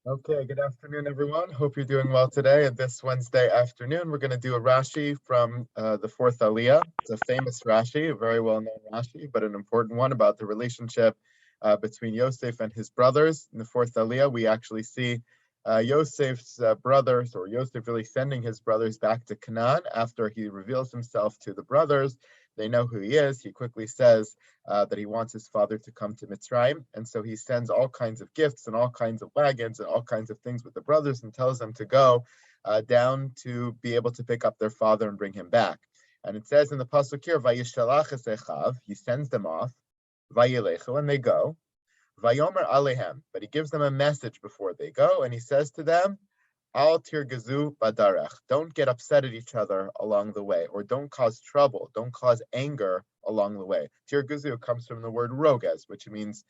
Okay, good afternoon, everyone. Hope you're doing well today. And this Wednesday afternoon, we're going to do a Rashi from the fourth Aliyah. It's a famous Rashi, a very well-known Rashi, but an important one about the relationship between Yosef and his brothers. In the fourth Aliyah, we actually see Yosef's brothers, or Yosef really sending his brothers back to Canaan after he reveals himself to the brothers. They know who he is. He quickly says that he wants his father to come to Mitzrayim. And so he sends all kinds of gifts and all kinds of wagons and all kinds of things with the brothers and tells them to go down to be able to pick up their father and bring him back. And it says in the Pasuk here, Vayishalach es echav, he sends them off, Vayilechu, and they go, Vayomer alehem, but he gives them a message before they go, and he says to them, Al tirgazu badarech. Don't get upset at each other along the way, or don't cause trouble, don't cause anger along the way. Tirgazu comes from the word roges, which means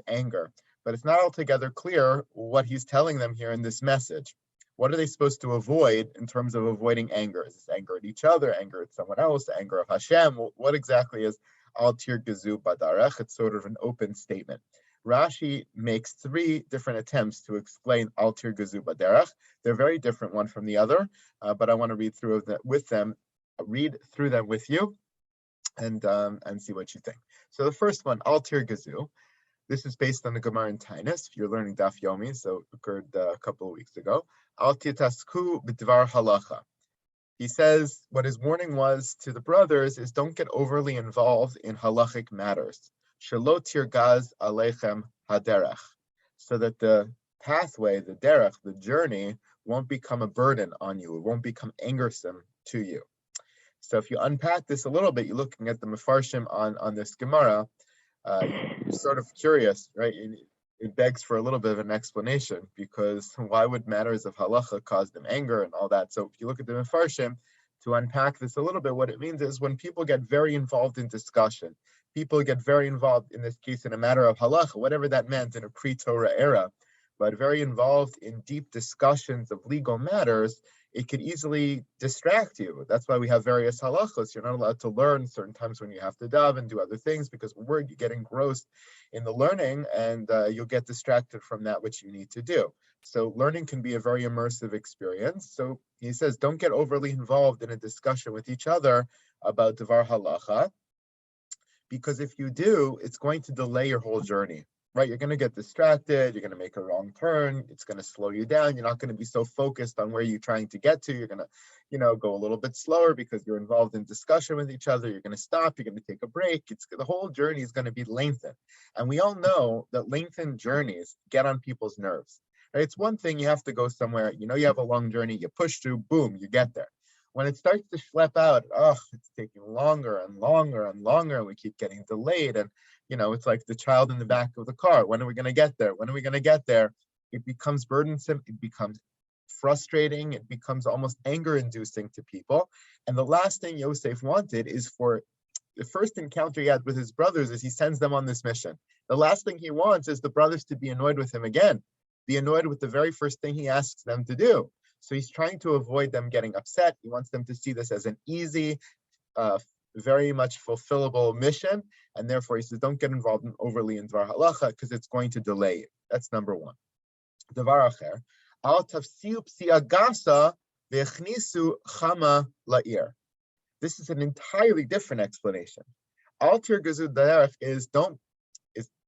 anger. But it's not altogether clear what he's telling them here in this message. What are they supposed to avoid in terms of avoiding anger? Is this anger at each other, anger at someone else, anger of Hashem? What exactly is al tirgazu badarech? It's sort of an open statement. Rashi makes three different attempts to explain al tirgazu baderech. They're very different one from the other, but I want to read through them with you, and see what you think. So the first one, al tirgazu. This is based on the Gemara in Tainus. If you're learning Daf Yomi, so it occurred a couple of weeks ago. Al titasku b'dvar halacha. He says what his warning was to the brothers is don't get overly involved in halachic matters. Shelo tirgaz aleichem haderech, so that the pathway, the derech, the journey, won't become a burden on you. It won't become angersome to you. So if you unpack this a little bit, you're looking at the Mefarshim on this Gemara, you're sort of curious, right? It begs for a little bit of an explanation, because why would matters of halacha cause them anger and all that? So if you look at the Mefarshim, to unpack this a little bit, what it means is when people get very involved in discussion, people get very involved, in this case, in a matter of halacha, whatever that meant in a pre-Torah era, but very involved in deep discussions of legal matters, it could easily distract you. That's why we have various halachos. You're not allowed to learn certain times when you have to daven and do other things, because you get engrossed in the learning, and you'll get distracted from that which you need to do. So learning can be a very immersive experience. So he says, don't get overly involved in a discussion with each other about Devar Halacha, because if you do, it's going to delay your whole journey, right? You're going to get distracted. You're going to make a wrong turn. It's going to slow you down. You're not going to be so focused on where you're trying to get to. You're going to, go a little bit slower because you're involved in discussion with each other. You're going to stop. You're going to take a break. The whole journey is going to be lengthened. And we all know that lengthened journeys get on people's nerves. Right? It's one thing you have to go somewhere. You have a long journey. You push through, boom, you get there. When it starts to schlep out, it's taking longer and longer and longer, and we keep getting delayed. And, it's like the child in the back of the car. When are we going to get there? When are we going to get there? It becomes burdensome. It becomes frustrating. It becomes almost anger-inducing to people. And the last thing Yosef wanted is for the first encounter he had with his brothers is he sends them on this mission. The last thing he wants is the brothers to be annoyed with him again, be annoyed with the very first thing he asks them to do. So he's trying to avoid them getting upset. He wants them to see this as an easy, very much fulfillable mission. And therefore he says, don't get involved overly in Dvar Halacha because it's going to delay you. That's number one. Davar acher, al tafsiu psiagasa v'echnisu chama la'ir. This is an entirely different explanation. Al tirgazu derech is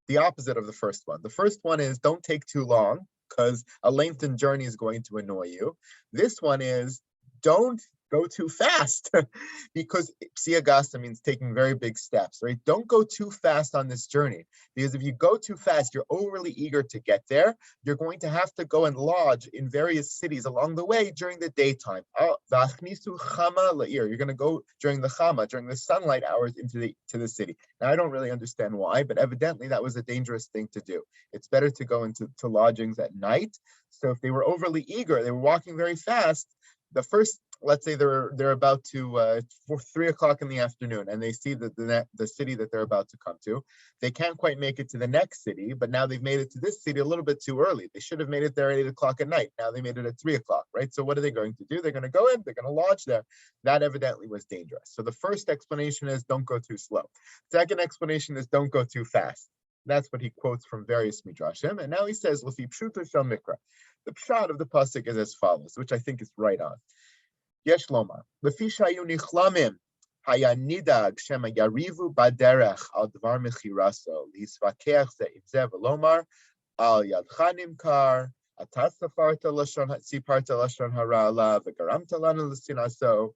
the opposite of the first one. The first one is don't take too long, because a lengthened journey is going to annoy you. This one is don't go too fast, because psiagasa means taking very big steps, right? Don't go too fast on this journey, because if you go too fast, you're overly eager to get there. You're going to have to go and lodge in various cities along the way during the daytime. You're going to go during the chama, during the sunlight hours to the city. Now, I don't really understand why, but evidently that was a dangerous thing to do. It's better to go into lodgings at night. So if they were overly eager, they were walking very fast, let's say they're about to for 3 o'clock in the afternoon, and they see the city that they're about to come to. They can't quite make it to the next city, but now they've made it to this city a little bit too early. They should have made it there at 8 o'clock at night. Now they made it at 3 o'clock, right? So what are they going to do? They're going to go in, they're going to lodge there. That evidently was dangerous. So the first explanation is don't go too slow. Second explanation is don't go too fast. That's what he quotes from various midrashim. And now he says, "L'fi pshuto shel mikra." The pshat of the pasuk is as follows, which I think is right on. Yesh lomar, "L'fi shayu nichlamim haya nidag shema yarivu baderech al dvar mechiraso l'hisvakeach ze im ze v'lomar al yadcha nimkar atas siparta lashon hara alav v'garamta lanu l'sinaso."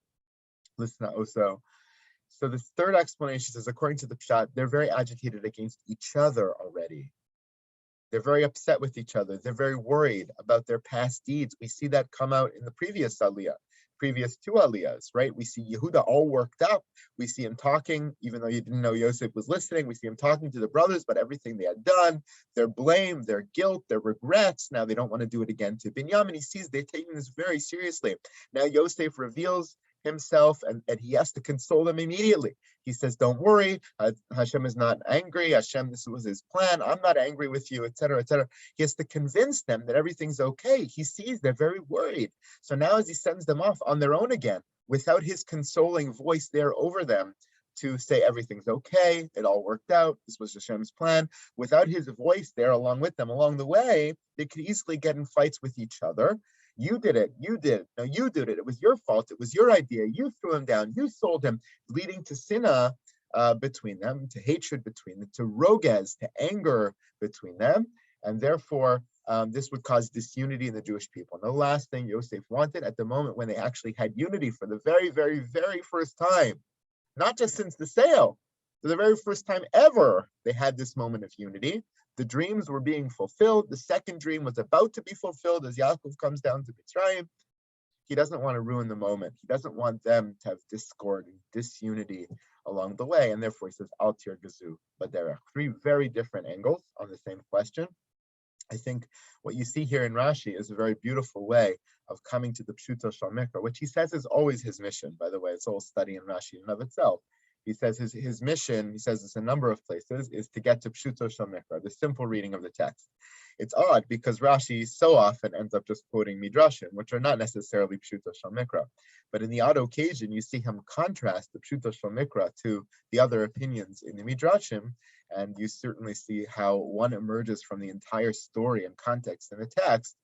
So this third explanation says, according to the pshat, they're very agitated against each other already. They're very upset with each other. They're very worried about their past deeds. We see that come out in the previous two aliyahs, right? We see Yehuda all worked up. We see him talking, even though you didn't know Yosef was listening. We see him talking to the brothers about everything they had done, their blame, their guilt, their regrets. Now they don't want to do it again to Binyamin. He sees they're taking this very seriously. Now Yosef reveals himself, and he has to console them immediately. He says, don't worry, Hashem is not angry. Hashem, this was his plan. I'm not angry with you, etc., etc. He has to convince them that everything's okay. He sees they're very worried. So now as he sends them off on their own again, without his consoling voice there over them to say everything's okay, it all worked out, this was Hashem's plan, without his voice there along with them along the way, they could easily get in fights with each other. You did it. No, you did it. It was your fault. It was your idea. You threw him down. You sold him, leading to sinah between them, to hatred between them, to roges, to anger between them. And therefore, this would cause disunity in the Jewish people. And the last thing Yosef wanted at the moment when they actually had unity for the very, very, very first time, not just since the sale, for the very first time ever, they had this moment of unity. The dreams were being fulfilled. The second dream was about to be fulfilled as Yaakov comes down to Mitzrayim. He doesn't want to ruin the moment. He doesn't want them to have discord and disunity along the way. And therefore he says, Al tirgazu baderech. Three very different angles on the same question. I think what you see here in Rashi is a very beautiful way of coming to the Pshuto Shel Mikra, which he says is always his mission, by the way. It's all study in Rashi in and of itself. He says his mission, he says this in a number of places, is to get to Pshuto Shel Mikra, the simple reading of the text. It's odd because Rashi so often ends up just quoting Midrashim, which are not necessarily Pshuto Shel Mikra. But in the odd occasion, you see him contrast the Pshuto Shel Mikra to the other opinions in the Midrashim, and you certainly see how one emerges from the entire story and context in the text,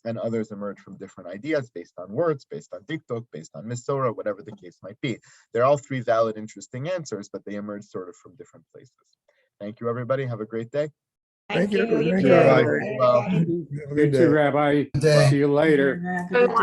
and others emerge from different ideas based on words, based on dikduk, based on misora, whatever the case might be. They're all three valid, interesting answers, but they emerge sort of from different places. Thank you, everybody. Have a great day. Thank you. You Thank too, you. Rabbi. Well, Have a You good too, day. Rabbi. Good day. See you later. Good